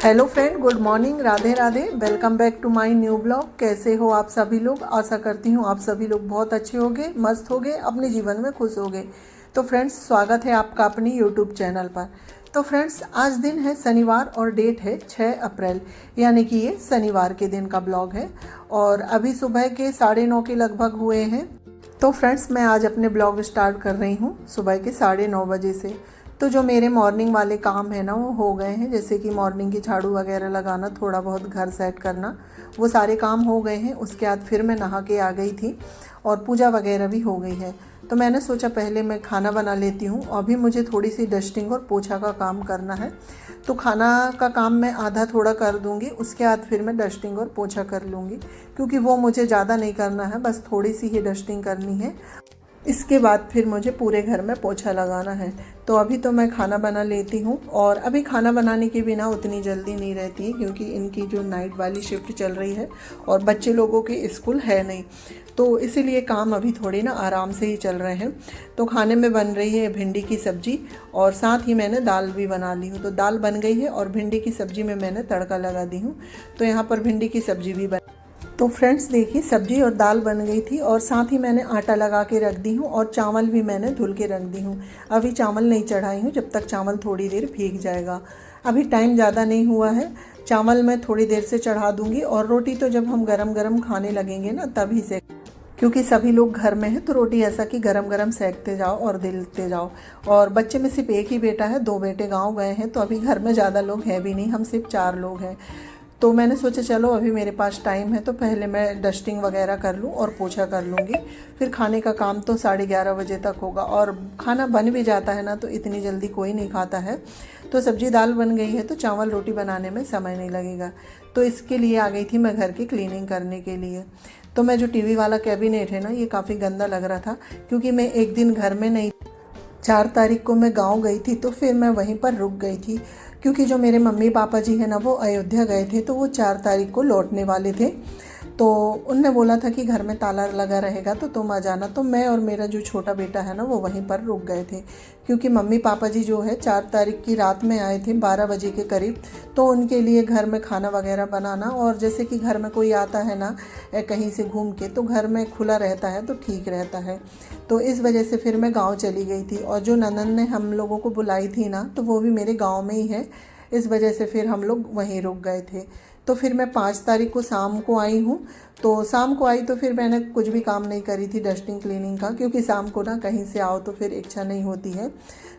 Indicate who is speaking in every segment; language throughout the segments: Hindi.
Speaker 1: Hello friend, good morning, Radhe Radhe. Welcome back to my new blog. कैसे हो आप सभी लोग? आशा करती हूँ आप सभी लोग बहुत अच्छे होंगे, मस्त होंगे, अपने जीवन में खुश होंगे। तो फ्रेंड्स, स्वागत है आपका अपनी यूट्यूब चैनल पर। तो फ्रेंड्स, आज दिन है शनिवार और डेट है 6 अप्रैल, यानी कि ये शनिवार के दिन का ब्लॉग है। और अभी सुबह के 9:30 के लगभग हुए हैं। तो फ्रेंड्स, मैं आज अपने ब्लॉग स्टार्ट कर रही हूँ सुबह के 9:30 बजे से। तो जो मेरे मॉर्निंग वाले काम है ना, वो हो गए हैं। जैसे कि मॉर्निंग की झाड़ू वगैरह लगाना, थोड़ा बहुत घर सेट करना, वो सारे काम हो गए हैं। उसके बाद फिर मैं नहा के आ गई थी और पूजा वगैरह भी हो गई है। तो मैंने सोचा पहले मैं खाना बना लेती हूँ। अभी मुझे थोड़ी सी डस्टिंग और पोछा का काम करना है। तो खाना का काम मैं आधा थोड़ा कर दूँगी, उसके बाद फिर मैं डस्टिंग और पोछा कर लूँगी, क्योंकि वो मुझे ज़्यादा नहीं करना है, बस थोड़ी सी ही डस्टिंग करनी है। इसके बाद फिर मुझे पूरे घर में पोछा लगाना है। तो अभी तो मैं खाना बना लेती हूँ। और अभी खाना बनाने की भी ना उतनी जल्दी नहीं रहती है, क्योंकि इनकी जो नाइट वाली शिफ्ट चल रही है और बच्चे लोगों की स्कूल है नहीं, तो इसीलिए काम अभी थोड़ी ना आराम से ही चल रहे हैं। तो खाने में बन रही है भिंडी की सब्ज़ी, और साथ ही मैंने दाल भी बना ली हूँ। तो दाल बन गई है और भिंडी की सब्ज़ी में मैंने तड़का लगा दी हूँ। तो यहाँ पर भिंडी की सब्ज़ी भी तो फ्रेंड्स देखिए, सब्जी और दाल बन गई थी, और साथ ही मैंने आटा लगा के रख दी हूँ, और चावल भी मैंने धुल के रख दी हूँ। अभी चावल नहीं चढ़ाई हूँ, जब तक चावल थोड़ी देर भीग जाएगा। अभी टाइम ज़्यादा नहीं हुआ है। चावल मैं थोड़ी देर से चढ़ा दूँगी, और रोटी तो जब हम गरम गरम खाने लगेंगे ना, तभी से, क्योंकि सभी लोग घर में हैं। तो रोटी ऐसा कि गरम गरम सेकते जाओ और दिलते जाओ। और बच्चे में सिर्फ एक ही बेटा है, 2 बेटे गाँव गए हैं, तो अभी घर में ज़्यादा लोग हैं भी नहीं, हम सिर्फ 4 लोग हैं। तो मैंने सोचा चलो अभी मेरे पास टाइम है, तो पहले मैं डस्टिंग वगैरह कर लूँ और पोछा कर लूँगी। फिर खाने का काम तो 11:30 बजे तक होगा, और खाना बन भी जाता है ना, तो इतनी जल्दी कोई नहीं खाता है। तो सब्जी दाल बन गई है, तो चावल रोटी बनाने में समय नहीं लगेगा। तो इसके लिए आ गई थी मैं घर की क्लीनिंग करने के लिए। तो मैं जो टीवी वाला कैबिनेट है ना, ये काफ़ी गंदा लग रहा था, क्योंकि मैं एक दिन घर में नहीं, 4 तारीख को मैं गांव गई थी, तो फिर मैं वहीं पर रुक गई थी। क्योंकि जो मेरे मम्मी पापा जी हैं ना, वो अयोध्या गए थे, तो वो 4 तारीख को लौटने वाले थे। तो उनने बोला था कि घर में ताला लगा रहेगा, तो तुम आ जाना। तो मैं और मेरा जो छोटा बेटा है ना, वो वहीं पर रुक गए थे, क्योंकि मम्मी पापा जी जो है 4 तारीख की रात में आए थे 12 बजे के करीब। तो उनके लिए घर में खाना वगैरह बनाना, और जैसे कि घर में कोई आता है ना कहीं से घूम के, तो घर में खुला रहता है तो ठीक रहता है। तो इस वजह से फिर मैं गाँव चली गई थी, और जो ननद ने हम लोगों को बुलाई थी ना, तो वो भी मेरे गाँव में ही है। इस वजह से फिर हम लोग वहीं रुक गए थे। तो फिर मैं 5 तारीख को शाम को आई हूँ। तो शाम को आई तो फिर मैंने कुछ भी काम नहीं करी थी डस्टिंग क्लीनिंग का, क्योंकि शाम को ना कहीं से आओ तो फिर इच्छा नहीं होती है।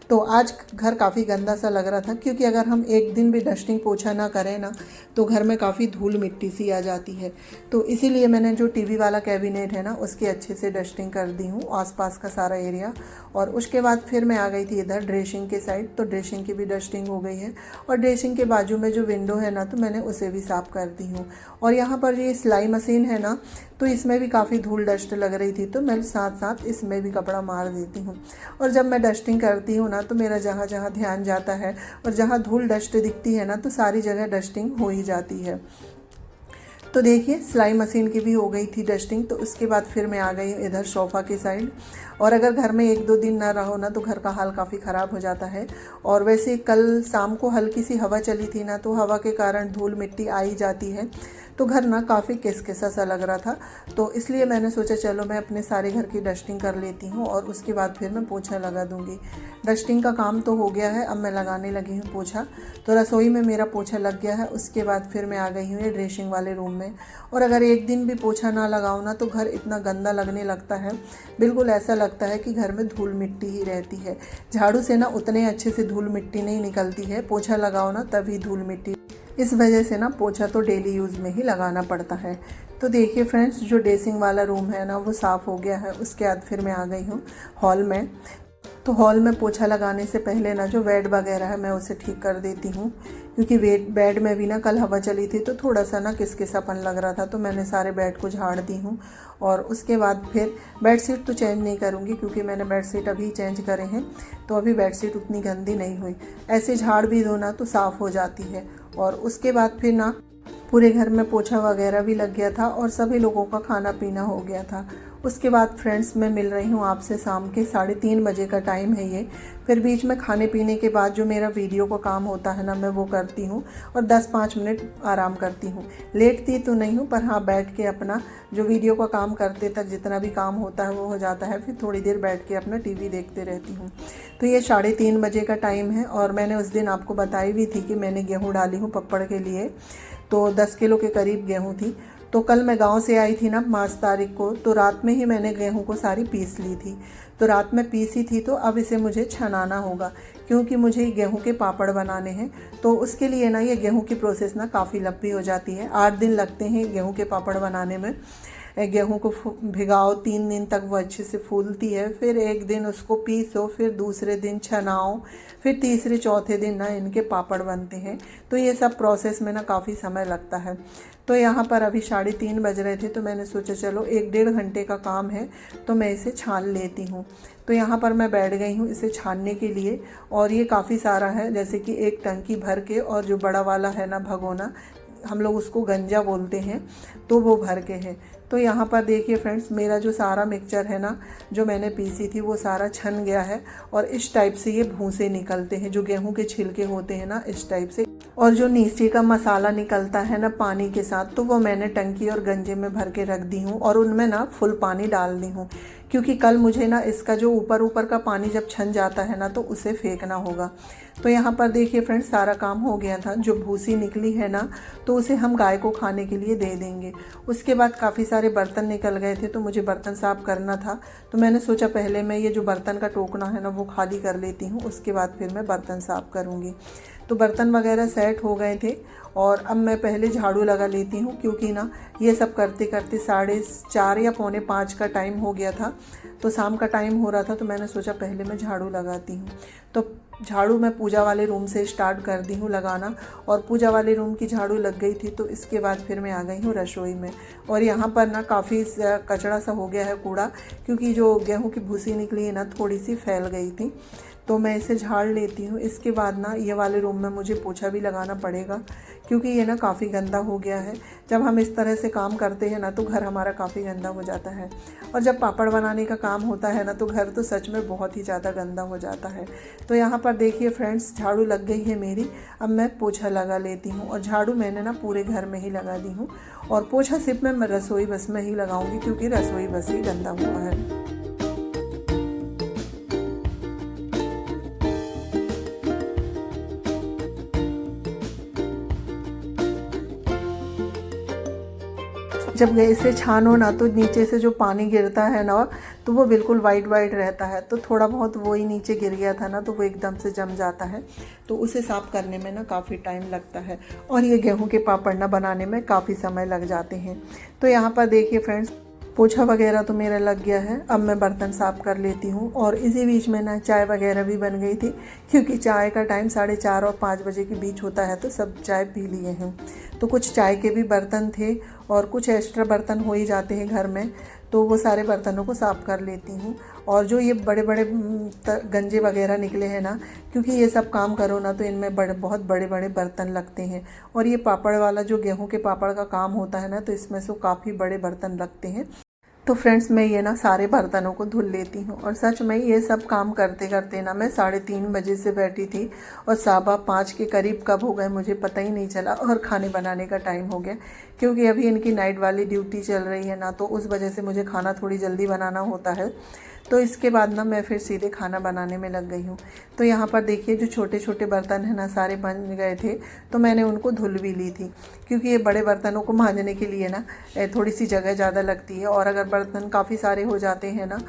Speaker 1: तो आज घर काफ़ी गंदा सा लग रहा था, क्योंकि अगर हम एक दिन भी डस्टिंग पोछा ना करें ना, तो घर में काफ़ी धूल मिट्टी सी आ जाती है। तो इसीलिए मैंने जो टीवी वाला कैबिनेट है ना, उसकी अच्छे से डस्टिंग कर दी हूँ, आसपास का सारा एरिया। और उसके बाद फिर मैं आ गई थी इधर ड्रेसिंग के साइड। तो ड्रेसिंग की भी डस्टिंग हो गई है, और ड्रेसिंग के बाजू में जो विंडो है ना, तो मैंने उसे भी साफ़ कर दी हूँ। और यहाँ पर ये सिलाई मशीन है ना, तो इसमें भी काफ़ी धूल डस्ट लग रही थी, तो मैं साथ साथ इसमें भी कपड़ा मार देती हूँ। और जब मैं डस्टिंग करती हूँ ना, तो मेरा जहाँ जहाँ ध्यान जाता है, और जहाँ धूल डस्ट दिखती है ना, तो सारी जगह डस्टिंग हो ही जाती है। तो देखिए, सिलाई मशीन की भी हो गई थी डस्टिंग। तो उसके बाद फिर मैं आ गई इधर सोफ़ा के साइड। और अगर घर में 1-2 दिन ना रहो ना, तो घर का हाल काफ़ी ख़राब हो जाता है। और वैसे कल शाम को हल्की सी हवा चली थी ना, तो हवा के कारण धूल मिट्टी आ ही जाती है। तो घर ना काफ़ी किसकिसा सा लग रहा था। तो इसलिए मैंने सोचा चलो मैं अपने सारे घर की डस्टिंग कर लेती हूँ, और उसके बाद फिर मैं पोछा लगा दूँगी। डस्टिंग का काम तो हो गया है, अब मैं लगाने लगी हूँ पोछा। तो रसोई में मेरा पोछा लग गया है। उसके बाद फिर मैं आ गई हूँ ये ड्रेसिंग वाले रूम में। और अगर एक दिन भी पोछा ना लगाओ ना, तो घर इतना गंदा लगने लगता है, बिल्कुल ऐसा लगता है कि घर में धूल मिट्टी ही रहती है। झाड़ू से ना उतने अच्छे से धूल मिट्टी नहीं निकलती है, पोछा लगाओ ना तभी धूल मिट्टी। इस वजह से ना पोछा तो डेली यूज़ में ही लगाना पड़ता है। तो देखिए फ्रेंड्स, जो ड्रेसिंग वाला रूम है ना, वो साफ़ हो गया है। उसके बाद फिर मैं आ गई हूँ हॉल में। तो हॉल में पोछा लगाने से पहले ना, जो बेड वगैरह है मैं उसे ठीक कर देती हूँ, क्योंकि बेड में भी ना कल हवा चली थी, तो थोड़ा सा ना किसकिसापन लग रहा था। तो मैंने सारे बेड को झाड़ दी हूँ। और उसके बाद फिर बेडशीट तो चेंज नहीं करूँगी, क्योंकि मैंने बेडशीट अभी चेंज करे हैं, तो अभी बेडशीट उतनी गंदी नहीं हुई। ऐसे झाड़ भी दो ना, तो साफ़ हो जाती है। और उसके बाद फिर ना पूरे घर में पोछा वगैरह भी लग गया था, और सभी लोगों का खाना पीना हो गया था। उसके बाद फ्रेंड्स मैं मिल रही हूँ आपसे शाम के 3:30 बजे का टाइम है ये। फिर बीच में खाने पीने के बाद जो मेरा वीडियो का काम होता है ना, मैं वो करती हूँ और 10-5 मिनट आराम करती हूँ। लेटती तो नहीं हूँ, पर हाँ बैठ के अपना जो वीडियो का काम करते तक जितना भी काम होता है वो हो जाता है। फिर थोड़ी देर बैठ के अपना टीवी देखते रहती हूँ। तो ये 3:30 बजे का टाइम है और मैंने उस दिन आपको बताई भी थी कि मैंने गेहूँ डाली हूँ पपड़ के लिए। तो 10 किलो के करीब गेहूँ थी। तो कल मैं गांव से आई थी ना 5 तारीख को, तो रात में ही मैंने गेहूं को सारी पीस ली थी। तो रात में पीसी थी, तो अब इसे मुझे छनाना होगा क्योंकि मुझे गेहूं के पापड़ बनाने हैं। तो उसके लिए ना ये गेहूं की प्रोसेस ना काफ़ी लंबी हो जाती है। 8 दिन लगते हैं गेहूं के पापड़ बनाने में। गेहूं को भिगाओ 3 दिन तक, वो अच्छे से फूलती है। फिर एक दिन उसको पीसो, फिर दूसरे दिन छनाओ, फिर तीसरे चौथे दिन ना इनके पापड़ बनते हैं। तो ये सब प्रोसेस में ना काफ़ी समय लगता है। तो यहाँ पर अभी 3:30 बज रहे थे, तो मैंने सोचा चलो 1-1.5 घंटे का काम है तो मैं इसे छान लेती हूँ। तो यहाँ पर मैं बैठ गई हूँ इसे छानने के लिए। और ये काफ़ी सारा है, जैसे कि एक टंकी भर के, और जो बड़ा वाला है ना भगोना, हम लोग उसको गंजा बोलते हैं, तो वो भर के है। तो यहाँ पर देखिए फ्रेंड्स, मेरा जो सारा मिक्सचर है ना, जो मैंने पीसी थी वो सारा छन गया है। और इस टाइप से ये भूसे निकलते हैं, जो गेहूं के छिलके होते हैं ना, इस टाइप से। और जो नीचे का मसाला निकलता है ना पानी के साथ, तो वो मैंने टंकी और गंजे में भर के रख दी हूँ और उनमें ना फुल पानी डाल दी हूँ, क्योंकि कल मुझे ना इसका जो ऊपर ऊपर का पानी जब छन जाता है ना, तो उसे फेंकना होगा। तो यहाँ पर देखिए फ्रेंड्स, सारा काम हो गया था। जो भूसी निकली है ना, तो उसे हम गाय को खाने के लिए दे देंगे। उसके बाद काफ़ी सारे बर्तन निकल गए थे, तो मुझे बर्तन साफ़ करना था। तो मैंने सोचा पहले मैं ये जो बर्तन का टोकना है ना, वो खाली कर लेती हूँ, उसके बाद फिर मैं बर्तन साफ़ करूँगी। तो बर्तन वगैरह सेट हो गए थे और अब मैं पहले झाड़ू लगा लेती हूँ, क्योंकि ना ये सब करते करते 4:30 या 4:45 का टाइम हो गया था। तो शाम का टाइम हो रहा था, तो मैंने सोचा पहले मैं झाड़ू लगाती हूँ। तो झाड़ू मैं पूजा वाले रूम से स्टार्ट कर दी हूँ लगाना, और पूजा वाले रूम की झाड़ू लग गई थी। तो इसके बाद फिर मैं आ गई हूँ रसोई में। और यहाँ पर ना काफ़ी कचरा सा हो गया है, कूड़ा, क्योंकि जो गेहूँ की भूसी निकली है ना, थोड़ी सी फैल गई थी। तो मैं इसे झाड़ लेती हूँ। इसके बाद ना ये वाले रूम में मुझे पोछा भी लगाना पड़ेगा, क्योंकि ये ना काफ़ी गंदा हो गया है। जब हम इस तरह से काम करते हैं ना, तो घर हमारा काफ़ी गंदा हो जाता है। और जब पापड़ बनाने का काम होता है ना, तो घर तो सच में बहुत ही ज़्यादा गंदा हो जाता है। तो यहाँ पर देखिए फ्रेंड्स, झाड़ू लग गई है मेरी। अब मैं पोछा लगा लेती हूँ। और झाड़ू मैंने ना पूरे घर में ही लगा दी हूँ, और पोछा सिर्फ मैं रसोई बस में ही लगाऊंगी, क्योंकि रसोई बस ही गंदा हुआ है। जब इसे छानो ना, तो नीचे से जो पानी गिरता है ना, तो वो बिल्कुल वाइट वाइट रहता है। तो थोड़ा बहुत वो ही नीचे गिर गया था ना, तो वो एकदम से जम जाता है। तो उसे साफ़ करने में ना काफ़ी टाइम लगता है, और ये गेहूं के पापड़ ना बनाने में काफ़ी समय लग जाते हैं। तो यहाँ पर देखिए फ्रेंड्स, पोछा वगैरह तो मेरा लग गया है। अब मैं बर्तन साफ़ कर लेती हूँ। और इसी बीच में ना चाय वगैरह भी बन गई थी, क्योंकि चाय का टाइम 4:30 और 5 बजे के बीच होता है। तो सब चाय पी लिए हैं। तो कुछ चाय के भी बर्तन थे, और कुछ एक्स्ट्रा बर्तन हो ही जाते हैं घर में, तो वो सारे बर्तनों को साफ़ कर लेती हूँ। और जो ये बड़े बड़े गंजे वगैरह निकले हैं ना, क्योंकि ये सब काम करो ना, तो इनमें बहुत बड़े बड़े बर्तन लगते हैं। और ये पापड़ वाला जो गेहूं के पापड़ का काम होता है ना, तो इसमें से काफ़ी बड़े बर्तन लगते हैं। तो फ्रेंड्स, मैं ये ना सारे बर्तनों को धुल लेती हूँ। और सच में ये सब काम करते करते ना मैं 3:30 बजे से बैठी थी, और 5:15 के करीब कब हो गए मुझे पता ही नहीं चला। और खाने बनाने का टाइम हो गया, क्योंकि अभी इनकी नाइट वाली ड्यूटी चल रही है ना, तो उस वजह से मुझे खाना थोड़ी जल्दी बनाना होता है। तो इसके बाद ना मैं फिर सीधे खाना बनाने में लग गई हूँ। तो यहाँ पर देखिए, जो छोटे छोटे बर्तन हैं ना, सारे बन गए थे। तो मैंने उनको धुल भी ली थी, क्योंकि ये बड़े बर्तनों को मांजने के लिए ना थोड़ी सी जगह ज़्यादा लगती है। और अगर बर्तन काफ़ी सारे हो जाते हैं ना,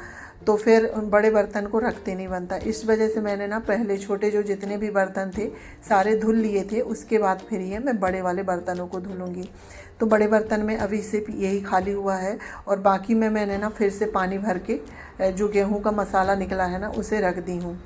Speaker 1: तो फिर बड़े बर्तन को रखते नहीं बनता। इस वजह से मैंने ना पहले छोटे जो जितने भी बर्तन थे सारे धुल लिए थे। उसके बाद फिर ये मैं बड़े वाले बर्तनों को धुलूँगी। तो बड़े बर्तन में अभी सिर्फ यही खाली हुआ है, और बाकी में मैंने ना फिर से पानी भर के जो गेहूं का मसाला निकला है ना, उसे रख दी हूँ।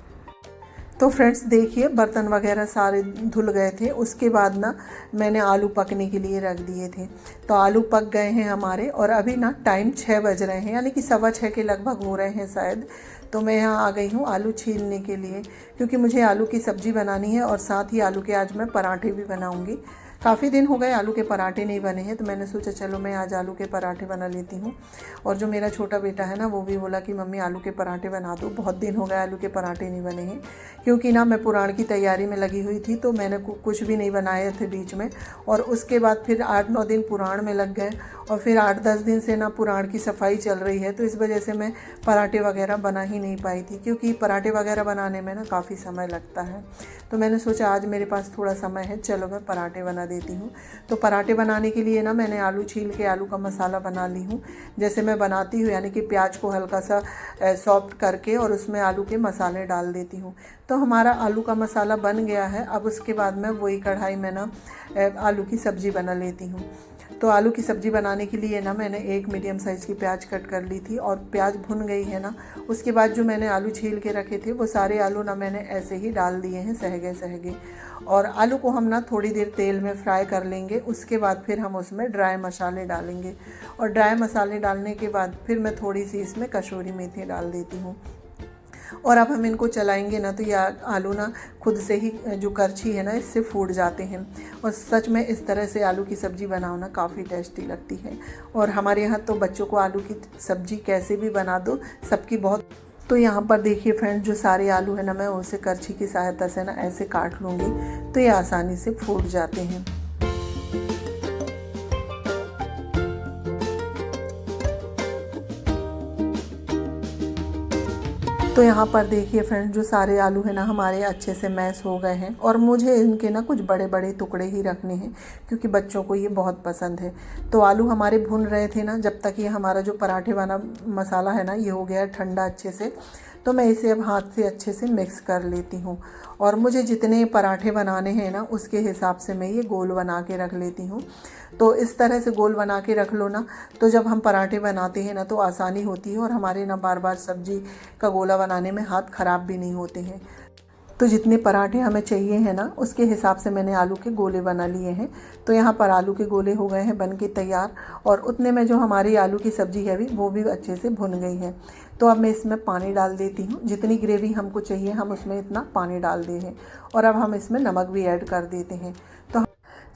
Speaker 1: तो फ्रेंड्स देखिए, बर्तन वगैरह सारे धुल गए थे। उसके बाद ना मैंने आलू पकने के लिए रख दिए थे। तो आलू पक गए हैं हमारे, और अभी ना टाइम 6 बज रहे हैं, यानी कि 6:15 के लगभग हो रहे हैं शायद। तो मैं यहाँ आ गई हूँ आलू छीलने के लिए, क्योंकि मुझे आलू की सब्ज़ी बनानी है, और साथ ही आलू के आज मैं पराठे भी बनाऊँगी। काफ़ी दिन हो गए आलू के पराठे नहीं बने हैं, तो मैंने सोचा चलो मैं आज आलू के पराठे बना लेती हूँ। और जो मेरा छोटा बेटा है ना, वो भी बोला कि मम्मी आलू के पराठे बना दो। बहुत दिन हो गए आलू के पराठे नहीं बने हैं, क्योंकि ना मैं पुराण की तैयारी में लगी हुई थी, तो मैंने कुछ भी नहीं बनाए थे बीच में। और उसके बाद फिर 8-9 दिन पुराण में लग गए, और फिर 8-10 दिन से ना पुराण की सफाई चल रही है, तो इस वजह से मैं पराठे वगैरह बना ही नहीं पाई थी, क्योंकि पराठे वगैरह बनाने में ना काफ़ी समय लगता है। तो मैंने सोचा आज मेरे पास थोड़ा समय है, चलो मैं पराठे बना देती हूँ। तो पराठे बनाने के लिए ना मैंने आलू छील के आलू का मसाला बना ली हूँ, जैसे मैं बनाती हूँ, यानी कि प्याज को हल्का सा सॉफ्ट करके और उसमें आलू के मसाले डाल देती हूँ। तो हमारा आलू का मसाला बन गया है। अब उसके बाद मैं वही कढ़ाई में ना आलू की सब्ज़ी बना लेती हूँ। तो आलू की सब्ज़ी बनाने के लिए ना मैंने एक मीडियम साइज़ की प्याज कट कर ली थी, और प्याज भुन गई है ना, उसके बाद जो मैंने आलू छील के रखे थे वो सारे आलू ना मैंने ऐसे ही डाल दिए हैं सहगे सहगे। और आलू को हम ना थोड़ी देर तेल में फ्राई कर लेंगे, उसके बाद फिर हम उसमें ड्राई मसाले डालेंगे। और ड्राई मसाले डालने के बाद फिर मैं थोड़ी सी इसमें कसूरी मेथी डाल देती हूँ। और अब हम इनको चलाएंगे ना, तो ये आलू ना खुद से ही जो करछी है ना, इससे फूट जाते हैं। और सच में इस तरह से आलू की सब्ज़ी बनाओ ना, काफ़ी टेस्टी लगती है। और हमारे यहाँ तो बच्चों को आलू की सब्ज़ी कैसे भी बना दो, सबकी बहुत। तो यहाँ पर देखिए फ्रेंड, जो सारे आलू है ना, मैं उसे करछी की सहायता से ना ऐसे काट लूँगी, तो ये आसानी से फूट जाते हैं। तो यहाँ पर देखिए फ्रेंड, जो सारे आलू है ना हमारे अच्छे से मैश हो गए हैं, और मुझे इनके ना कुछ बड़े बड़े टुकड़े ही रखने हैं, क्योंकि बच्चों को ये बहुत पसंद है। तो आलू हमारे भुन रहे थे ना, जब तक ये हमारा जो पराठे वाला मसाला है ना, ये हो गया ठंडा अच्छे से। तो मैं इसे अब हाथ से अच्छे से मिक्स कर लेती हूँ। और मुझे जितने पराठे बनाने हैं ना, उसके हिसाब से मैं ये गोल बना के रख लेती हूँ। तो इस तरह से गोल बना के रख लो ना, तो जब हम पराठे बनाते हैं ना, तो आसानी होती है, और हमारे ना बार बार सब्जी का गोला बनाने में हाथ ख़राब भी नहीं होते हैं। तो जितने पराठे हमें चाहिए हैं ना, उसके हिसाब से मैंने आलू के गोले बना लिए हैं। तो यहाँ पर आलू के गोले हो गए हैं बन के तैयार, और उतने में जो हमारी आलू की सब्ज़ी है वो भी अच्छे से भुन गई है। तो अब मैं इसमें पानी डाल देती हूँ, जितनी ग्रेवी हमको चाहिए हम उसमें इतना पानी डाल दे हैं। और अब हम इसमें नमक भी ऐड कर देते हैं। तो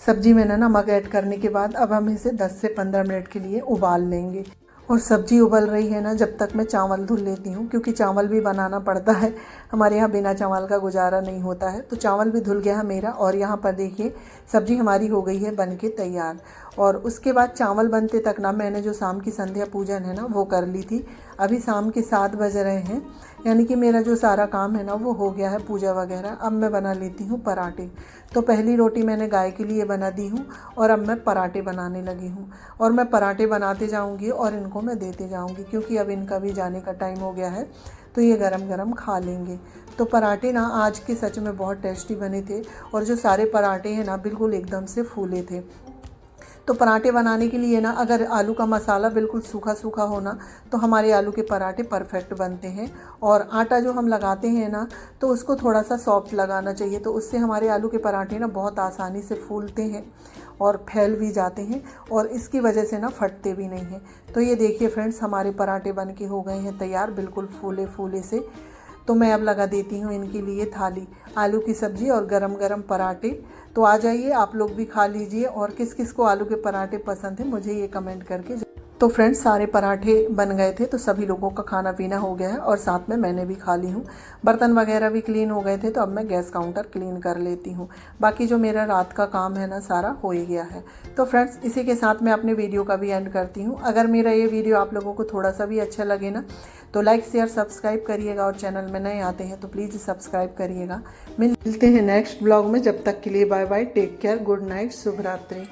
Speaker 1: सब्ज़ी में ना नमक ऐड करने के बाद अब हम इसे 10 से 15 मिनट के लिए उबाल लेंगे। और सब्ज़ी उबल रही है ना, जब तक मैं चावल धुल लेती हूँ, क्योंकि चावल भी बनाना पड़ता है। हमारे यहाँ बिना चावल का गुजारा नहीं होता है। तो चावल भी धुल गया है मेरा, और यहाँ पर देखिए सब्ज़ी हमारी हो गई है बन के तैयार। और उसके बाद चावल बनते तक ना मैंने जो शाम की संध्या पूजन है ना, वो कर ली थी। अभी शाम के 7 बज रहे हैं, यानी कि मेरा जो सारा काम है ना, वो हो गया है पूजा वगैरह। अब मैं बना लेती हूँ पराठे। तो पहली रोटी मैंने गाय के लिए बना दी हूँ, और अब मैं पराठे बनाने लगी हूँ। और मैं पराठे बनाते जाऊँगी और इनको मैं देते जाऊँगी, क्योंकि अब इनका भी जाने का टाइम हो गया है, तो ये गरम गरम खा लेंगे। तो पराठे ना आज के सच में बहुत टेस्टी बने थे, और जो सारे पराठे हैं ना, बिल्कुल एकदम से फूले थे। तो पराठे बनाने के लिए ना, अगर आलू का मसाला बिल्कुल सूखा सूखा हो ना, तो हमारे आलू के पराठे परफेक्ट बनते हैं। और आटा जो हम लगाते हैं ना, तो उसको थोड़ा सा सॉफ्ट लगाना चाहिए, तो उससे हमारे आलू के पराठे ना बहुत आसानी से फूलते हैं और फैल भी जाते हैं, और इसकी वजह से ना फटते भी नहीं हैं। तो ये देखिए फ्रेंड्स, हमारे पराठे बन के हो गए हैं तैयार, बिल्कुल फूले फूले से। तो मैं अब लगा देती हूँ इनके लिए थाली, आलू की सब्ज़ी और गरम गरम पराठे। तो आ जाइए आप लोग भी खा लीजिए, और किस किस को आलू के पराठे पसंद हैं मुझे ये कमेंट करके। तो फ्रेंड्स, सारे पराठे बन गए थे, तो सभी लोगों का खाना पीना हो गया है, और साथ में मैंने भी खा ली हूँ। बर्तन वगैरह भी क्लीन हो गए थे, तो अब मैं गैस काउंटर क्लीन कर लेती हूँ। बाकी जो मेरा रात का काम है ना, सारा हो ही गया है। तो फ्रेंड्स, इसी के साथ मैं अपने वीडियो का भी एंड करती हूँ। अगर मेरा ये वीडियो आप लोगों को थोड़ा सा भी अच्छा लगे ना, तो लाइक शेयर सब्सक्राइब करिएगा, और चैनल में नए आते हैं तो प्लीज़ सब्सक्राइब करिएगा। मिलते हैं नेक्स्ट ब्लॉग में, जब तक के लिए bye bye, take care, good night, शुभ रात्रि।